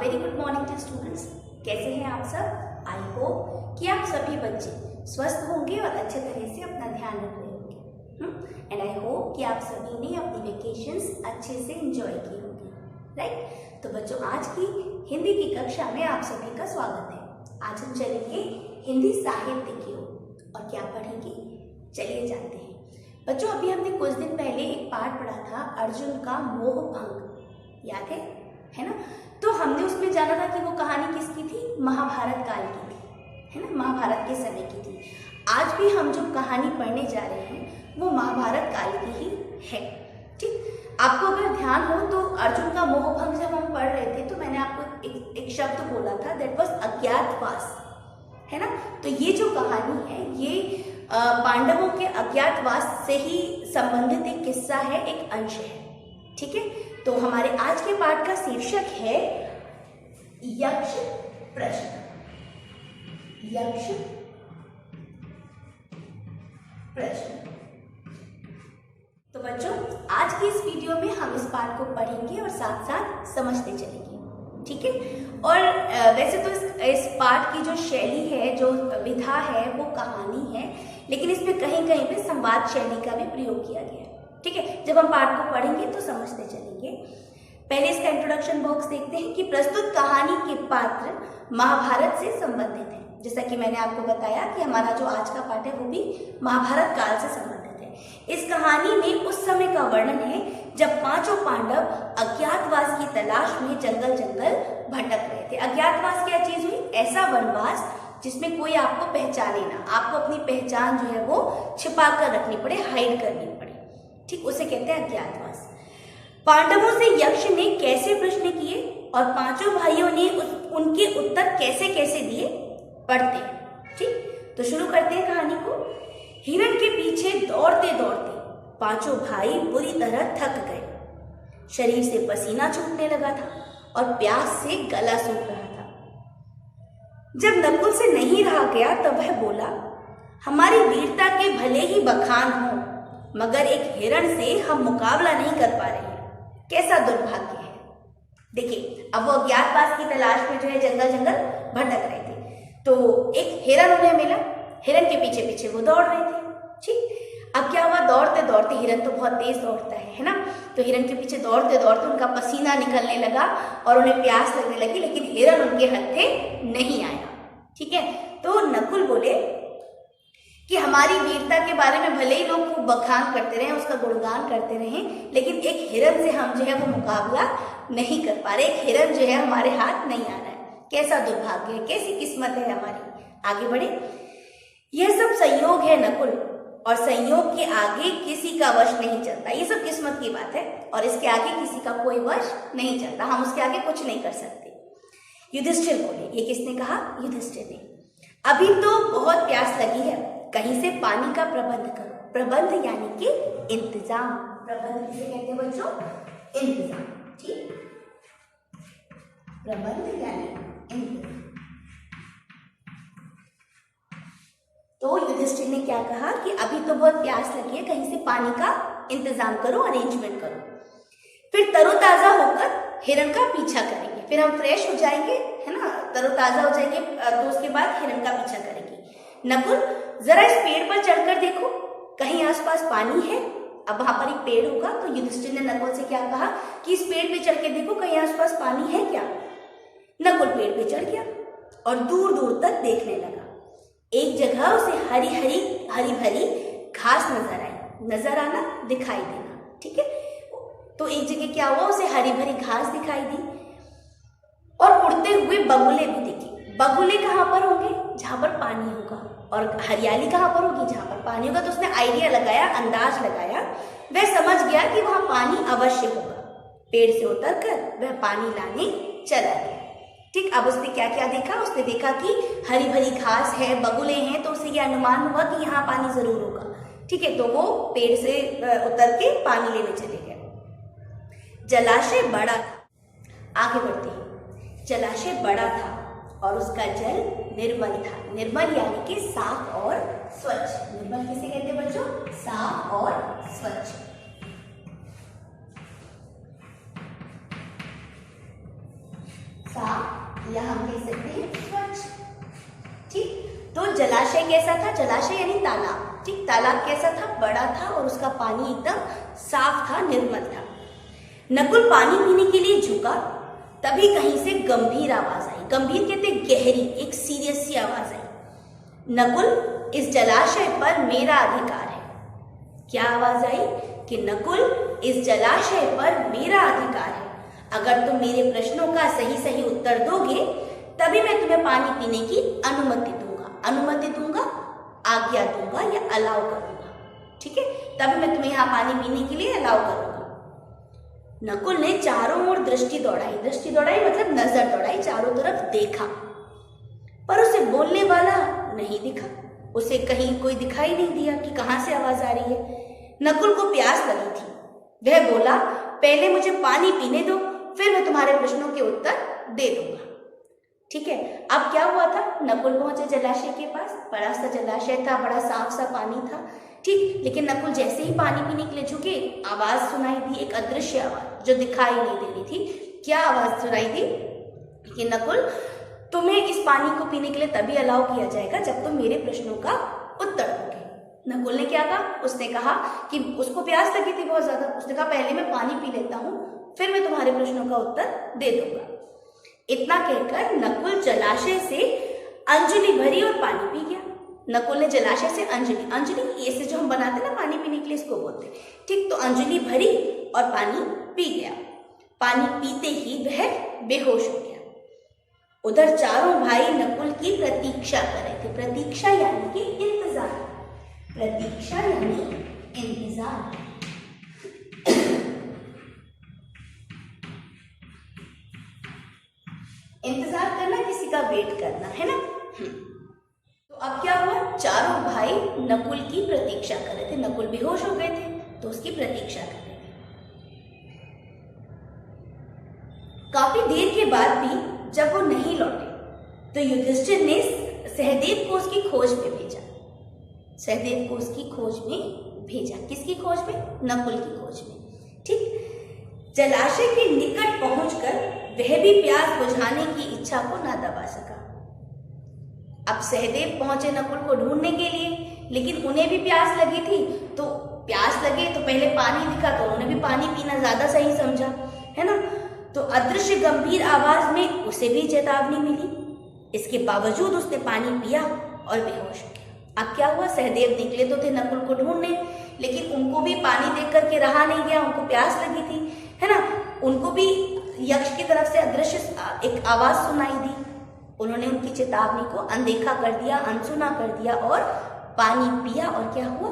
Very good morning to students. कैसे हैं आप सब? आई होप कि आप सभी बच्चे स्वस्थ होंगे और अच्छे तरह से अपना ध्यान रख रहे होंगे। एंड आई होप कि आप सभी ने अपनी वेकेशंस अच्छे से एंजॉय की होंगी, राइट? तो बच्चों, आज की हिंदी की कक्षा में आप सभी का स्वागत है। आज हम चलेंगे हिंदी साहित्य की ओर और क्या पढ़ेंगे, चलिए जानते हैं। बच्चों, अभी हमने कुछ दिन पहले एक पाठ पढ़ा था, अर्जुन का मोह भंग, याद है ना? तो हमने उसमें जाना था कि वो कहानी किसकी थी? महाभारत काल की थी, है ना? महाभारत के समय की थी। आज भी हम जो कहानी पढ़ने जा रहे हैं वो महाभारत काल की ही है, ठीक? आपको अगर ध्यान हो तो अर्जुन का मोह भंग जब हम पढ़ रहे थे तो मैंने आपको एक शब्द बोला था, दैट वाज अज्ञातवास, है ना? तो ये जो कहानी है ये पांडवों के अज्ञातवास से ही संबंधित एक किस्सा है, एक अंश है, ठीक है? तो हमारे आज के पाठ का शीर्षक है यक्ष प्रश्न। यक्ष प्रश्न। तो बच्चों, आज की इस वीडियो में हम इस पाठ को पढ़ेंगे और साथ साथ समझते चलेंगे, ठीक है? और वैसे तो इस पाठ की जो शैली है, जो विधा है, वो कहानी है, लेकिन इसमें कहीं कहीं पे संवाद शैली का भी प्रयोग किया गया है, ठीक है? जब हम पाठ को पढ़ेंगे तो समझते चलेंगे। पहले इसका इंट्रोडक्शन बॉक्स देखते हैं कि प्रस्तुत कहानी के पात्र महाभारत से संबंधित है। जैसा कि मैंने आपको बताया कि हमारा जो आज का पाठ है वो भी महाभारत काल से संबंधित है। इस कहानी में उस समय का वर्णन है जब पांचों पांडव अज्ञातवास की तलाश में जंगल जंगल भटक रहे थे। अज्ञातवास क्या चीज हुई? ऐसा वनवास जिसमें कोई आपको पहचाने ना, आपको अपनी पहचान जो है वो छिपा कर रखनी पड़े, हाइड करनी पड़े, ठीक? उसे कहते हैं अज्ञातवास। पांडवों से यक्ष ने कैसे प्रश्न किए और पांचों भाइयों ने उनके उत्तर कैसे कैसे दिए, पढ़ते हैं, ठीक? तो शुरू करते हैं कहानी को। हिरण के पीछे दौड़ते दौड़ते पांचों भाई बुरी तरह थक गए। शरीर से पसीना छूटने लगा था और प्यास से गला सूख रहा था। जब नकुल से नहीं रहा गया तब वह बोला, हमारी वीरता के भले ही बखान हो, मगर एक हिरण से हम मुकाबला नहीं कर पा रहे हैं। कैसा दुर्भाग्य है। देखिए, अब वो अज्ञातवास की तलाश में जो है जंगल जंगल भटक रहे थे, तो एक हिरण उन्हें मिला। हिरण के पीछे पीछे वो दौड़ रहे थे, ठीक? अब क्या हुआ? दौड़ते दौड़ते, हिरण तो बहुत तेज दौड़ता है ना? तो हिरण के पीछे दौड़ते दौड़ते उनका पसीना निकलने लगा और उन्हें प्यास लगने लगी, लेकिन हिरण उनके हत्थे नहीं आया, ठीक है? तो नकुल बोले कि हमारी वीरता के बारे में भले ही लोग खूब बखान करते रहे, उसका गुणगान करते रहे, लेकिन एक हिरण से हम जो है वो मुकाबला नहीं कर पा रहे। एक हिरण जो है हमारे हाथ नहीं आ रहा है। कैसा दुर्भाग्य है, कैसी किस्मत है हमारी। आगे बढ़े। यह सब संयोग है नकुल, और संयोग के आगे किसी का वश नहीं चलता। ये सब किस्मत की बात है और इसके आगे किसी का कोई वश नहीं चलता, हम उसके आगे कुछ नहीं कर सकते। युधिष्ठिर बोले। ये किसने कहा? युधिष्ठिर ने। अभी तो बहुत प्यास लगी है, कहीं से पानी का प्रबंध करो। प्रबंध यानी कि इंतजाम। प्रबंध किसे कहते हैं बच्चों? इंतजाम, ठीक? प्रबंध यानी इंतजाम। तो युधिष्ठिर ने क्या कहा कि अभी तो बहुत प्यास लगी है, कहीं से पानी का इंतजाम करो, अरेंजमेंट करो। फिर तरोताजा होकर हिरण का पीछा करेंगे। फिर हम फ्रेश हो जाएंगे, है ना? तरोताजा हो जाएंगे, तो उसके बाद हिरण का पीछा करेंगे। नकुल, जरा इस पेड़ पर चढ़कर देखो, कहीं आसपास पानी है। अब वहां पर एक पेड़ होगा, तो युधिष्ठिर ने नकुल से क्या कहा कि इस पेड़ पे चढ़ के देखो, कहीं आसपास पानी है क्या? नकुल पेड़ पे चढ़ गया और दूर दूर तक देखने लगा। एक जगह उसे हरी भरी घास नजर आई। नजर आना, दिखाई देना, ठीक है? तो एक जगह क्या हुआ? उसे हरी भरी घास दिखाई दी और उड़ते हुए बगुले भी दिखे। बगुले कहाँ पर होंगे? जहां पर पानी होगा। और हरियाली कहाँ पर होगी? जहां पर पानी होगा। तो उसने आइडिया लगाया, अंदाज लगाया, वह समझ गया कि वहां पानी अवश्य होगा। पेड़ से उतरकर वह पानी लाने चला गया, ठीक? अब उसने क्या क्या देखा? उसने देखा कि हरी भरी घास है, बगुले हैं, तो उसे यह अनुमान हुआ कि यहाँ पानी जरूर होगा, ठीक है? तो वो पेड़ से उतर के पानी लेने चले गए। जलाशय बड़ा था। आगे बढ़ते हैं। जलाशय बड़ा था और उसका जल निर्मल था। निर्मल यानी कि साफ और स्वच्छ। निर्मल किसे कहते हैं बच्चों? साफ और स्वच्छ। साफ या हम कह सकते हैं स्वच्छ। ठीक, तो जलाशय कैसा था? जलाशय यानी तालाब। ठीक, तालाब कैसा था? बड़ा था और उसका पानी एकदम साफ था, निर्मल था। नकुल पानी पीने के लिए झुका, तभी कहीं से गंभीर आवाज आई। गंभीर कहते गहरी, एक सीरियस सी आवाज आई। नकुल, इस जलाशय पर मेरा अधिकार है। क्या आवाज आई? कि नकुल, इस जलाशय पर मेरा अधिकार है। अगर तुम मेरे प्रश्नों का सही सही उत्तर दोगे तभी मैं तुम्हें पानी पीने की अनुमति दूंगा। अनुमति दूंगा, आज्ञा दूंगा या अलाउ करूंगा। ठीक है, तभी मैं तुम्हें यहाँ पानी पीने के लिए अलाउ करूंगा। नकुल ने चारों ओर दृष्टि दौड़ाई। दृष्टि दौड़ाई मतलब नजर दौड़ाई, चारों तरफ देखा, पर उसे बोलने वाला नहीं दिखा। उसे कहीं कोई दिखाई नहीं दिया कि कहां से आवाज आ रही है। नकुल को प्यास लगी थी। वह बोला, पहले मुझे पानी पीने दो, फिर मैं तुम्हारे प्रश्नों के उत्तर दे दूंगा। ठीक है, अब क्या हुआ था? नकुल पहुंचे जलाशय के पास। बड़ा सा जलाशय था, बड़ा साफ सा पानी था। ठीक, लेकिन नकुल जैसे ही पानी पीने के लिए झुके, आवाज सुनाई दी, एक अदृश्य आवाज जो दिखाई नहीं दे रही थी। क्या आवाज सुनाई दी? कि नकुल, तुम्हें इस पानी को पीने के लिए तभी अलाउ किया जाएगा जब तुम मेरे प्रश्नों का उत्तर दोगे। नकुल ने क्या कहा? उसने कहा कि उसको प्यास लगी थी बहुत ज्यादा। उसने कहा, पहले मैं पानी पी लेता हूं, फिर मैं तुम्हारे प्रश्नों का उत्तर दे दूंगा। इतना कहकर नकुल जलाशय से अंजलि भरी और पानी पी गया। नकुल ने जलाशय से अंजलि, अंजलि ऐसे जो हम बनाते ना पानी पीने के लिए, इसको बोलते। ठीक, तो अंजलि भरी और पानी पी गया। पानी पीते ही वह बेहोश हो गया। उधर चारों भाई नकुल की प्रतीक्षा कर रहे थे। प्रतीक्षा यानी कि इंतजार। प्रतीक्षा यानी इंतजार। इंतजार करना, किसी का वेट करना, है ना। तो अब क्या हुआ? चारों भाई नकुल की प्रतीक्षा कर रहे थे। नकुल बेहोश हो गए थे तो उसकी प्रतीक्षा कर रहे थे। काफी देर के बाद भी जब वो नहीं लौटे तो युधिष्ठिर ने सहदेव को उसकी खोज में भेजा। सहदेव को उसकी खोज में भेजा। किसकी खोज में? नकुल की खोज में। ठीक, जलाशय के निकट पहुंचकर वह भी प्यास बुझाने की इच्छा को ना दबा सका। अब सहदेव पहुंचे नकुल को ढूंढने के लिए, लेकिन उन्हें भी प्यास लगी थी। तो प्यास लगे तो पहले पानी दिखा तो उन्होंने भी पानी पीना ज्यादा सही समझा, है ना। तो अदृश्य गंभीर आवाज में उसे भी चेतावनी मिली। इसके बावजूद उसने पानी पिया और बेहोश हो गया। अब क्या हुआ? सहदेव निकले तो थे नकुल को ढूंढने, लेकिन उनको भी पानी देख करके रहा नहीं गया। उनको प्यास लगी थी, है ना। उनको भी यक्ष की तरफ से अदृश्य एक आवाज सुनाई दी। उन्होंने उनकी चेतावनी को अनदेखा कर दिया, अनसुना कर दिया और पानी पिया और क्या हुआ?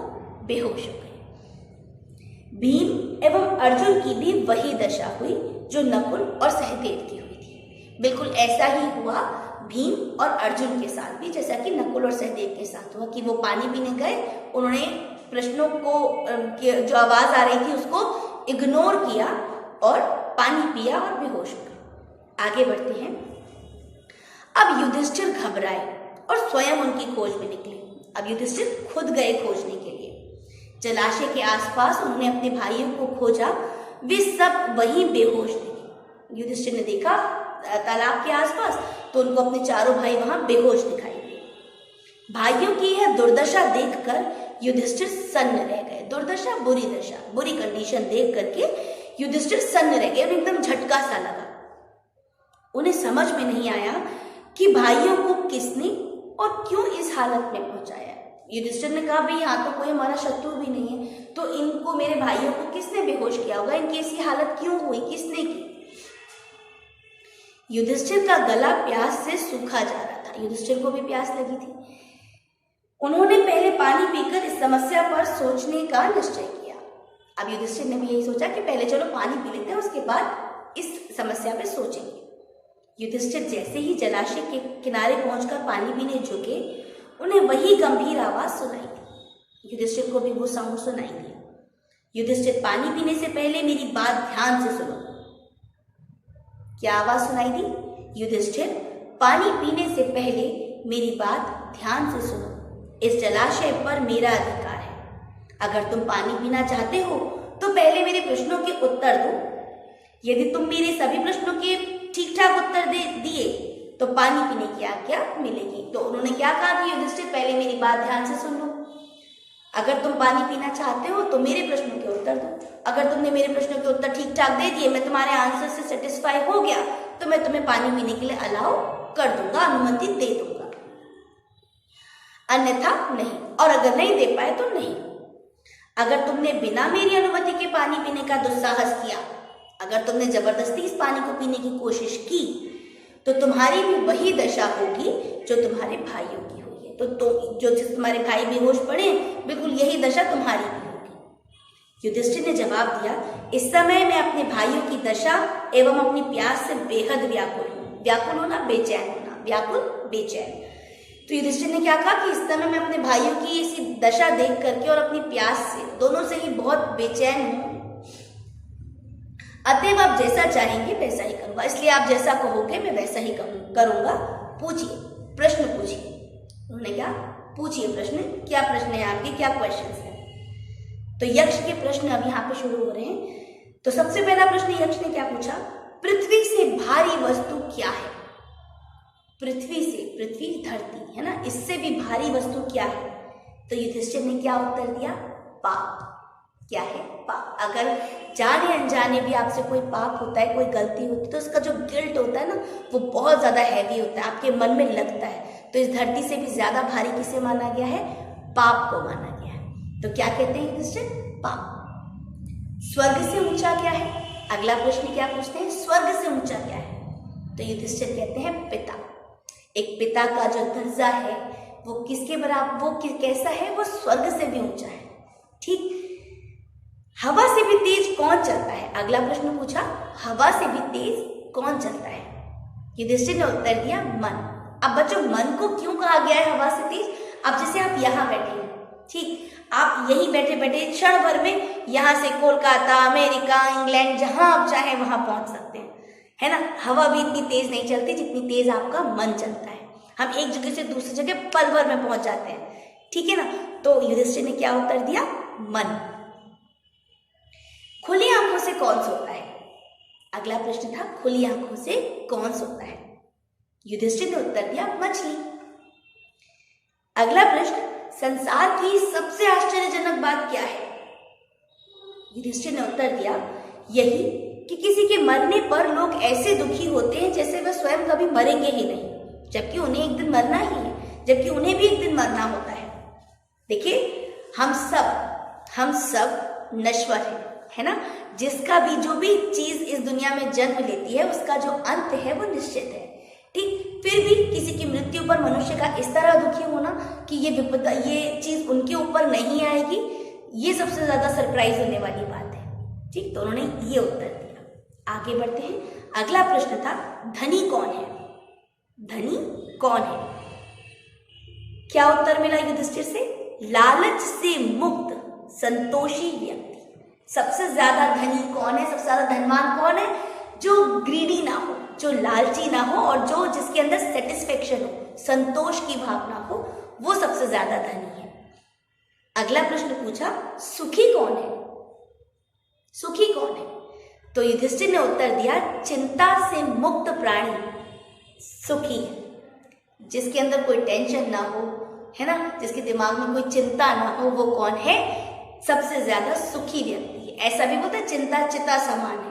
बेहोश हो गए। भीम एवं अर्जुन की भी वही दशा हुई जो नकुल और सहदेव की हुई थी। बिल्कुल ऐसा ही हुआ भीम और अर्जुन के साथ भी, जैसा कि नकुल और सहदेव के साथ हुआ कि वो पानी पीने गए, उन्होंने प्रश्नों को जो आवाज आ रही थी उसको इग्नोर किया और पानी पिया और बेहोश हो गए। आगे बढ़ते हैं। अब युधिष्ठिर घबराए और स्वयं उनकी खोज में निकले। अब युधिष्ठिर खुद गए खोजने के लिए। जलाशय के आसपास उन्होंने अपने भाइयों को खोजा, वे सब वहीं बेहोश थे। युधिष्ठिर ने देखा तालाब के आसपास तो उनको अपने चारों भाई वहां बेहोश दिखाई दिए। भाइयों की यह दुर्दशा देखकर युधिष्ठिर सन्न रह गए। दुर्दशा, बुरी दशा, बुरी कंडीशन देख करके युधिष्ठिर सन्न रह गए। एकदम झटका सा लगा। उन्हें समझ में नहीं आया कि भाइयों को किसने और क्यों इस हालत में पहुंचाया। युधिष्ठिर ने कहा, भाई यहाँ तो कोई हमारा शत्रु भी नहीं है, तो इनको, मेरे भाइयों को किसने बेहोश किया होगा? इनकी ऐसी हालत क्यों हुई? किसने की? युधिष्ठिर का गला प्यास से सूखा जा रहा था। युधिष्ठिर को भी प्यास लगी थी। उन्होंने पहले पानी पीकर इस समस्या पर सोचने का निश्चय किया। अब युधिष्ठिर ने भी यही सोचा कि पहले चलो पानी पी लेते हैं, उसके बाद इस समस्या पे सोचेंगे। युधिष्ठिर जैसे ही जलाशय के किनारे पहुंचकर पानी पीने झुके, उन्हें वही गंभीर आवाज सुनाई दी। युधिष्ठिर को भी वो साउंड सुनाई दिया। युधिष्ठिर, पानी पीने से पहले मेरी बात ध्यान से सुनो। क्या आवाज सुनाई दी? युधिष्ठिर, पानी पीने से पहले मेरी बात ध्यान से सुनो। इस जलाशय पर मेरा अधिकार है। अगर तुम पानी पीना चाहते हो तो पहले मेरे प्रश्नों के उत्तर दो। यदि तुम मेरे सभी प्रश्नों के ठीक ठाक उत्तर दिए तो पानी पीने की आज्ञा मिलेगी। तो उन्होंने क्या कहा कि युधिष्ठिर पहले मेरी बात ध्यान से सुन लो, अगर तुम पानी पीना चाहते हो तो मेरे प्रश्नों के उत्तर दो, अगर तुमने मेरे प्रश्नों के उत्तर ठीक ठाक दे दिए, मैं तुम्हारे आंसर से सेटिस्फाई हो गया, तो मैं तुम्हें पानी पीने के लिए अलाउ कर दूंगा, अनुमति दे दूंगा, अन्यथा नहीं, और अगर नहीं दे पाए तो नहीं। अगर तुमने बिना मेरी अनुमति के पानी पीने का दुस्साहस किया, अगर तुमने जबरदस्ती इस पानी को पीने की कोशिश की, तो तुम्हारी भी वही दशा होगी जो तुम्हारे भाइयों की हुई है। तो जो तुम्हारे भाई बेहोश पड़े, बिल्कुल यही दशा तुम्हारी भी होगी। युधिष्ठिर ने जवाब दिया, इस समय मैं अपने भाइयों की दशा एवं अपनी प्यास से बेहद व्याकुल हूँ। व्याकुल होना, बेचैन होना, व्याकुल बेचैन। तो युधिष्ठिर ने क्या कहा कि इस समय मैं अपने भाइयों की इसी दशा देख करके और अपनी प्यास से, दोनों से ही बहुत बेचैन हूँ। अतएव आप जैसा चाहेंगे वैसा ही करूंगा, इसलिए आप जैसा कहोगे मैं वैसा ही करूंगा। पूछिए, प्रश्न पूछिए। उन्होंने क्या पूछिए प्रश्न, क्या प्रश्न है आपके, क्या क्वेश्चंस है? तो यक्ष के प्रश्न अब यहाँ पे शुरू हो रहे हैं। तो सबसे पहला प्रश्न यक्ष ने क्या पूछा, पृथ्वी से भारी वस्तु क्या है? पृथ्वी से, पृथ्वी धरती है ना, इससे भी भारी वस्तु क्या है? तो युधिष्ठिर ने क्या उत्तर दिया, पाप। क्या है? पाप। अगर जाने अनजाने भी आपसे कोई पाप होता है, कोई गलती होती है, तो उसका जो गिल्ट होता है ना, वो बहुत ज्यादा हैवी होता है, आपके मन में लगता है। तो इस धरती से भी ज्यादा भारी किसे माना गया है? पाप को माना गया है। तो क्या कहते हैं युधिष्ठिर? पाप। स्वर्ग से ऊंचा क्या है? अगला प्रश्न क्या पूछते हैं, स्वर्ग से ऊंचा क्या है? तो युधिष्ठिर कहते हैं पिता। एक पिता का जो दर्जा है वो किसके बराबर, वो कैसा है? वो स्वर्ग से भी ऊंचा है। ठीक। हवा से भी तेज कौन चलता है? अगला प्रश्न पूछा, हवा से भी तेज कौन चलता है? युधिष्ठिर ने उत्तर दिया, मन। अब बच्चों, मन को क्यों कहा गया है हवा से तेज? अब जैसे आप यहाँ बैठे हैं, ठीक, आप यहीं बैठे बैठे क्षण भर में यहाँ से कोलकाता, अमेरिका, इंग्लैंड, जहां आप चाहें वहां पहुंच सकते हैं, है ना। हवा भी इतनी तेज नहीं चलती जितनी तेज आपका मन चलता है। हम एक जगह से दूसरी जगह पल भर में पहुंच जाते हैं, ठीक है ना। तो युधिष्ठिर ने क्या उत्तर दिया, मन। खुली आंखों से कौन सोता है? अगला प्रश्न था, खुली आंखों से कौन सोता है? युधिष्ठिर ने उत्तर दिया, मछली। अगला प्रश्न, संसार की सबसे आश्चर्यजनक बात क्या है? युधिष्ठिर ने उत्तर दिया, यही कि किसी के मरने पर लोग ऐसे दुखी होते हैं जैसे वह स्वयं कभी मरेंगे ही नहीं, जबकि उन्हें एक दिन मरना ही है, जबकि उन्हें भी एक दिन मरना होता है। देखिए, हम सब नश्वर है ना। जिसका भी, जो भी चीज इस दुनिया में जन्म लेती है, उसका जो अंत है वो निश्चित है। ठीक, फिर भी किसी की मृत्यु पर मनुष्य का इस तरह दुखी होना कि ये विपदा, ये चीज उनके ऊपर नहीं आएगी, ये सबसे ज्यादा सरप्राइज होने वाली बात है। ठीक, तो उन्होंने ये उत्तर दिया। आगे बढ़ते हैं। अगला प्रश्न था, धनी कौन है? धनी कौन है? क्या उत्तर मिला युधिष्ठिर से? लालच से मुक्त संतोषी व्यक्ति। सबसे ज्यादा धनी कौन है, सबसे ज्यादा धनवान कौन है? जो ग्रीडी ना हो, जो लालची ना हो, और जो जिसके अंदर सेटिस्फेक्शन हो, संतोष की भावना हो, वो सबसे ज्यादा धनी है। अगला प्रश्न पूछा, सुखी कौन है? सुखी कौन है? तो युधिष्ठिर ने उत्तर दिया, चिंता से मुक्त प्राणी सुखी है। जिसके अंदर कोई टेंशन ना हो, है ना, जिसके दिमाग में कोई चिंता ना हो, वो कौन है? सबसे ज्यादा सुखी व्यक्ति है। ऐसा भी बोलते हैं, चिंता चिता समान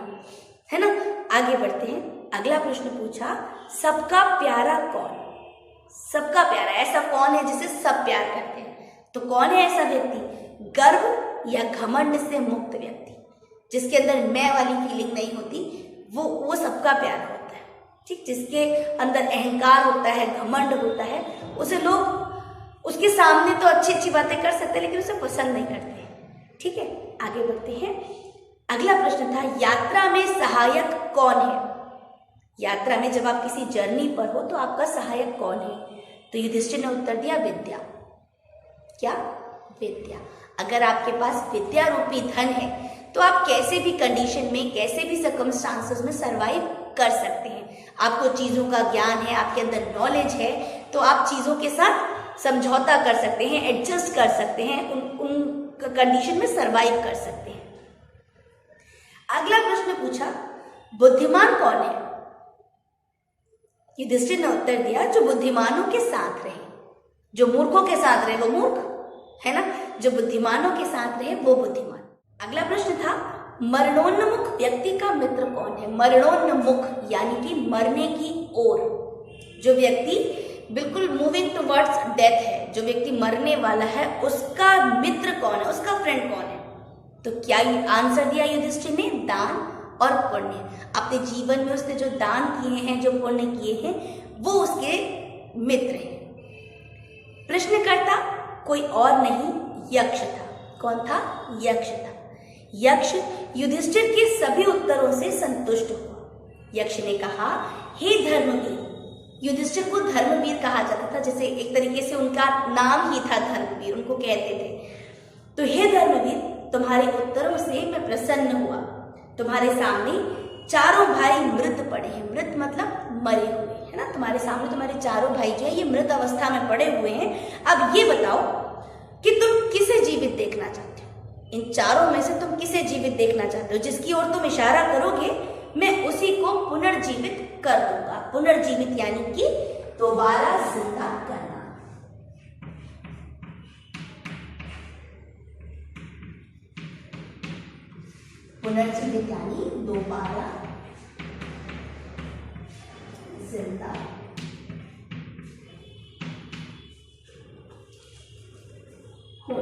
है ना। आगे बढ़ते हैं। अगला प्रश्न पूछा, सबका प्यारा कौन? सबका प्यारा ऐसा कौन है जिसे सब प्यार करते हैं? तो कौन है ऐसा व्यक्ति? गर्व या घमंड से मुक्त व्यक्ति, जिसके अंदर मैं वाली फीलिंग नहीं होती, वो सबका प्यारा होता है। ठीक, जिसके अंदर अहंकार होता है, घमंड होता है, उसे लोग उसके सामने तो अच्छी अच्छी बातें कर सकते हैं, लेकिन उसे पसंद नहीं करते। ठीक है, आगे बढ़ते हैं। अगला प्रश्न था, यात्रा में सहायक कौन है? यात्रा में जब आप किसी जर्नी पर हो तो आपका सहायक कौन है? तो युधिष्ठिर ने उत्तर दिया, विद्या। क्या? विद्या। अगर आपके पास विद्या रूपी धन है तो आप कैसे भी कंडीशन में, कैसे भी सर्कमस्टांसेस में सरवाइव कर सकते हैं। आपको चीजों का ज्ञान है, आपके अंदर नॉलेज है, तो आप चीजों के साथ समझौता कर सकते हैं, एडजस्ट कर सकते हैं, उन कंडीशन में सरवाइव कर सकते हैं। अगला प्रश्न पूछा, बुद्धिमान कौन है? युधिष्ठिर ने उत्तर दिया, जो बुद्धिमानों के साथ रहे। जो मूर्खों के साथ रहे वो मूर्ख है ना, जो बुद्धिमानों के साथ रहे वो बुद्धिमान। अगला प्रश्न था, मरणोन्मुख व्यक्ति का मित्र कौन है? मरणोन्मुख यानी कि मरने की ओर, जो व्यक्ति बिल्कुल मूविंग टुवर्ड्स डेथ है, जो व्यक्ति मरने वाला है, उसका मित्र कौन है, उसका फ्रेंड कौन है? तो क्या आंसर दिया युधिष्ठिर ने? दान और पुण्य। अपने जीवन में उसने जो दान किए हैं, जो पुण्य किए हैं, वो उसके मित्र हैं। प्रश्नकर्ता कोई और नहीं, यक्ष था। कौन था? यक्ष था। यक्ष युधिष्ठिर के सभी उत्तरों से संतुष्ट हुआ। यक्ष ने कहा, हे धर्मवीर। युधिष्ठिर को धर्मवीर कहा जाता था, जैसे एक तरीके से उनका नाम ही था धर्मवीर, उनको कहते थे। तो हे धर्मवीर, तुम्हारे उत्तरों से मैं प्रसन्न हुआ। तुम्हारे सामने चारों भाई मृत पड़े हैं। मृत मतलब मरे हुए, है ना। तुम्हारे सामने तुम्हारे चारों भाई जो है ये मृत अवस्था में पड़े हुए हैं। अब ये बताओ कि तुम किसे जीवित देखना चाहते हो? इन चारों में से तुम किसे जीवित देखना चाहते हो? जिसकी ओर तुम इशारा करोगे मैं उसी को पुनर्जीवित कर दूंगा। पुनर्जीवित यानी कि दोबारा जिंदा करना। पुनर्जीवित यानी दोबारा जिंदा हो।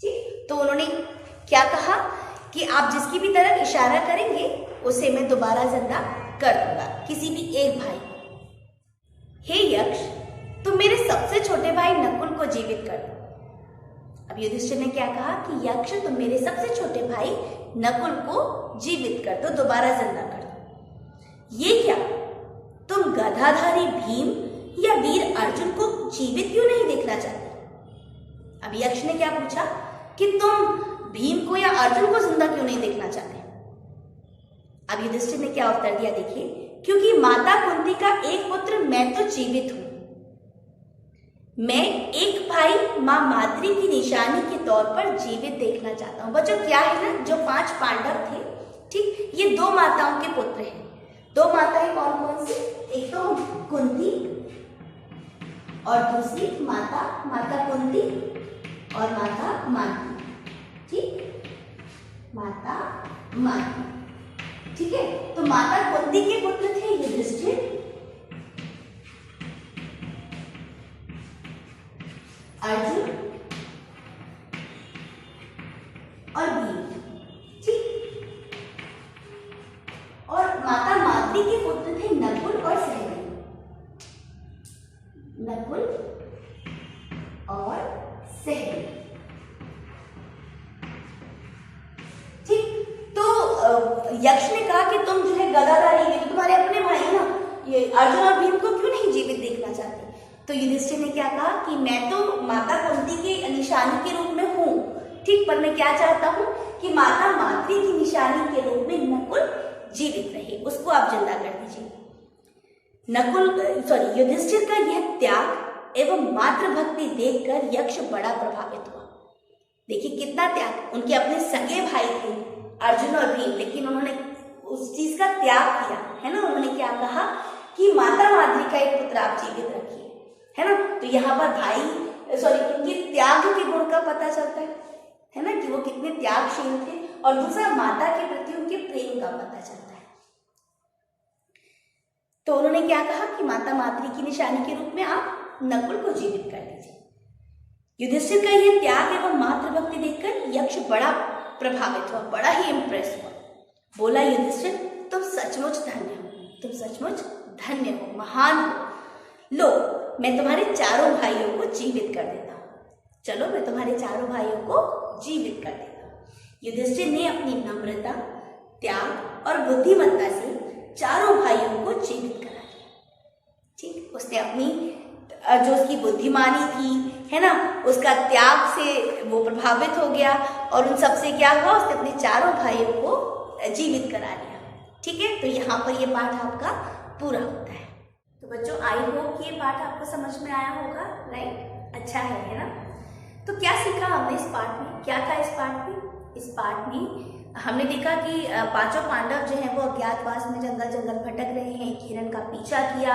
ठीक, तो उन्होंने क्या कहा कि आप जिसकी भी तरफ इशारा करेंगे उसे मैं दोबारा जिंदा कर दूंगा, किसी भी एक भाई को। हे यक्ष, तुम मेरे सबसे छोटे भाई नकुल को जीवित कर दो। अब युधिष्ठिर ने क्या कहा कि यक्ष, तुम मेरे सबसे छोटे भाई नकुल को जीवित कर दो, दोबारा जिंदा कर दो। ये क्या, तुम गदाधारी भीम या वीर अर्जुन को जीवित क्यों नहीं देखना चाहते? अब यक्ष ने क्या पूछा कि तुम भीम को या अर्जुन को जिंदा क्यों नहीं देखना चाहते? अब युधिष्ठिर ने क्या उत्तर दिया, देखिए, क्योंकि माता कुंती का एक पुत्र मैं तो जीवित हूं। मैं एक भाई मां माद्री की निशानी के तौर पर जीवित देखना चाहता हूं। बच्चों क्या है ना, जो 5 पांडव थे, ठीक, ये 2 माताओं के पुत्र हैं। 2 माताएं कौन कौन सी? एक तो कुंती और दूसरी माता कुंती और माता माद्री। ठीक, माता माद्री। ठीक है, तो माता कुंती के पुत्र थे युधिष्ठिर, अर्जुन और भीम। ठीक, और माता माद्री के पुत्र थे नकुल और सहदेव। नकुल और सहदेव। यक्ष ने कहा कि तुम जो है गदाधारी है, तो तुम्हारे अपने भाई है ना, ये अर्जुन और भीम को क्यों नहीं जीवित देखना चाहते? तो युधिष्ठिर ने क्या कहा कि मैं तो माता कुंती के निशानी के रूप में हूं, ठीक, पर मैं क्या चाहता हूं कि माता माद्री की निशानी के रूप में नकुल जीवित रहे, उसको आप जिंदा कर दीजिए। युधिष्ठिर का यह त्याग एवं मातृभक्ति देखकर यक्ष बड़ा प्रभावित हुआ। देखिए कितना त्याग, उनके अपने सगे भाई थे अर्जुन और भीम, लेकिन उन्होंने उस चीज का त्याग किया, है ना। उन्होंने क्या कहा कि माता माद्री का एक पुत्र आप जीवित रखिए, है ना। तो यहाँ पर उनके त्याग के गुण का पता चलता है ना, कि वो कितने त्यागशील थे। और दूसरा, माता के प्रति उनके प्रेम का पता चलता है। तो उन्होंने क्या कहा कि माता माद्री की निशानी के रूप में आप नकुल को जीवित कर दीजिए। युधिष्ठिर का यह त्याग एवं मातृभक्ति देखकर यक्ष बड़ा प्रभावित हुआ, बड़ा ही इंप्रेस हुआ। बोला, युधिष्ठिर तुम सचमुच धन्य हो, तुम सचमुच धन्य हो, महान हो। लो, मैं तुम्हारे चारों भाइयों को जीवित कर देता हूँ। चलो, मैं तुम्हारे चारों भाइयों को जीवित कर देता हूँ। युधिष्ठिर ने अपनी नम्रता, त्याग और बुद्धिमत्ता से चारों भाइयों को जीवित करा दिया। ठीक, उसने अपनी जो उसकी बुद्धिमानी थी, है ना, उसका त्याग से वो प्रभावित हो गया और उन सबसे क्या हुआ, उसने अपने चारों भाइयों को जीवित करा लिया। ठीक है, तो यहाँ पर ये पाठ आपका पूरा होता है। तो बच्चों, आई होप कि ये पाठ आपको समझ में आया होगा, राइट? अच्छा है ना। तो क्या सीखा हमने इस पाठ में? क्या था इस पाठ में? इस पाठ में हमने देखा कि पांचों पांडव जो हैं वो अज्ञातवास में जंगल जंगल भटक रहे हैं, एक हिरण का पीछा किया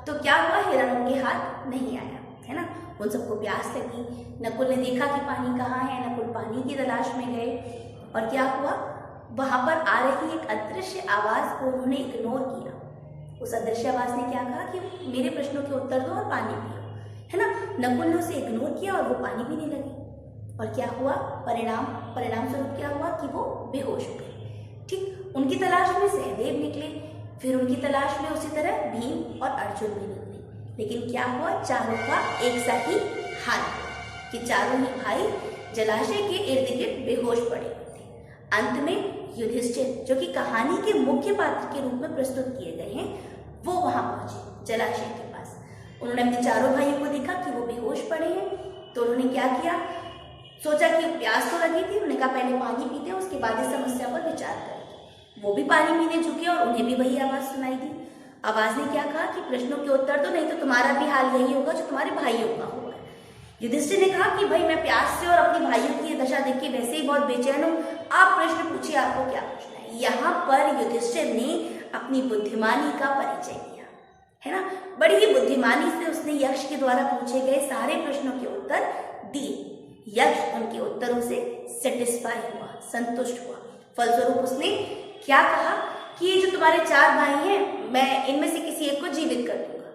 तो क्या हुआ, हिरण उनके हाथ नहीं आया, है ना। उन सबको प्यास लगी, नकुल ने देखा कि पानी कहाँ है, नकुल पानी की तलाश में गए और क्या हुआ, वहां पर आ रही एक अदृश्य आवाज को उन्होंने इग्नोर किया। उस अदृश्य आवाज ने क्या कहा कि मेरे प्रश्नों के उत्तर दो और पानी पियो, है ना। नकुल ने उसे इग्नोर किया और वो पानी पीने लगे और क्या हुआ, परिणाम स्वरूप क्या हुआ कि वो बेहोश हो गए। ठीक, उनकी तलाश में सहदेव निकले, फिर उनकी तलाश में उसी तरह भीम और अर्जुन भी निकले, लेकिन क्या हुआ, चारों का एक सा ही हाल कि चारों ही भाई जलाशय के इर्द गिर्द बेहोश पड़े हुए थे। अंत में युधिष्ठिर, जो कि कहानी के मुख्य पात्र के रूप में प्रस्तुत किए गए हैं, वो वहां पहुंचे जलाशय के पास। उन्होंने अपने चारों भाइयों को देखा कि वो बेहोश पड़े हैं, तो उन्होंने क्या किया, सोचा कि प्यास तो लगी थी, उन्होंने कहा पहले पानी पीते हैं, उसके बाद इस समस्या पर विचार करेंगे। वो भी पानी पीने झुके और उन्हें भी वही आवाज सुनाई दी। आवाज ने क्या कहा कि प्रश्नों के उत्तर दो, नहीं तो तुम्हारा भी हाल यही होगा जो तुम्हारे भाइयों का होगा। युधिष्ठिर ने कहा कि भाई मैं प्यास से और अपनी भाइयों की दशा देख के वैसे ही बहुत बेचैन हूं, आप प्रश्न पूछिए, आपको क्या पूछना है। यहाँ पर युधिष्ठिर ने अपनी बुद्धिमानी का परिचय दिया, है ना। बड़ी ही बुद्धिमानी से उसने यक्ष के द्वारा पूछे गए सारे प्रश्नों के उत्तर दिए। यक्ष उनके उत्तरों से सेटिस्फाई हुआ, संतुष्ट हुआ। फलस्वरूप उसने क्या कहा कि ये जो तुम्हारे चार भाई हैं, मैं इनमें से किसी एक को जीवित कर दूंगा,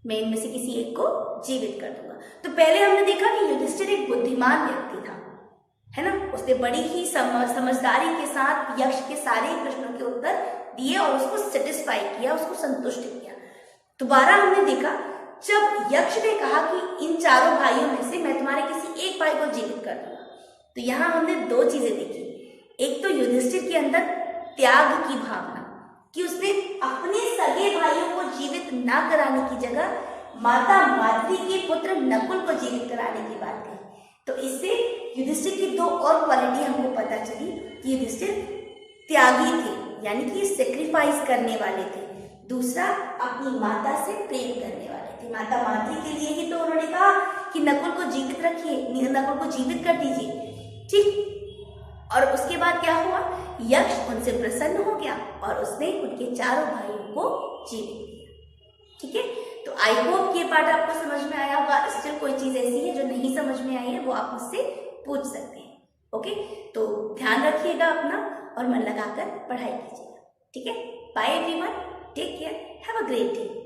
मैं इनमें से किसी एक को जीवित कर दूंगा। तो पहले हमने देखा कि युधिष्ठिर एक बुद्धिमान व्यक्ति था, है ना। उसने बड़ी ही समझदारी के साथ यक्ष के सारे प्रश्नों के उत्तर दिए और उसको सेटिस्फाई किया, उसको संतुष्ट किया। दोबारा हमने देखा जब यक्ष ने कहा कि इन चारों भाइयों में से मैं तुम्हारे किसी एक भाई को जीवित कर दूंगा, तो यहाँ हमने दो चीजें देखी। एक तो युधिष्ठिर के अंदर त्याग की भावना कि उसने अपने सगे भाइयों को जीवित ना कराने की जगह माता माद्री के पुत्र नकुल को जीवित कराने की बात कही। तो इससे युधिष्ठिर की दो और क्वालिटी हमको पता चली कि युधिष्ठिर त्यागी थे, यानी कि सेक्रीफाइस करने वाले थे। दूसरा, अपनी माता से प्रेम करने वाले थे। माता माद्री के लिए ही तो उन्होंने कहा कि नकुल को जीवित रखिए, नकुल को जीवित कर दीजिए, ठीक। और उसके बाद क्या हुआ, यक्ष उनसे प्रसन्न हो गया और उसने उनके चारों भाइयों को जीवित किया, ठीक है। तो आई होप ये पार्ट आपको समझ में आया होगा। स्टिल कोई चीज ऐसी है जो नहीं समझ में आई है, वो आप मुझसे पूछ सकते हैं, ओके। तो ध्यान रखिएगा अपना और मन लगाकर पढ़ाई कीजिएगा, ठीक है। Bye everyone, take care, have a great day.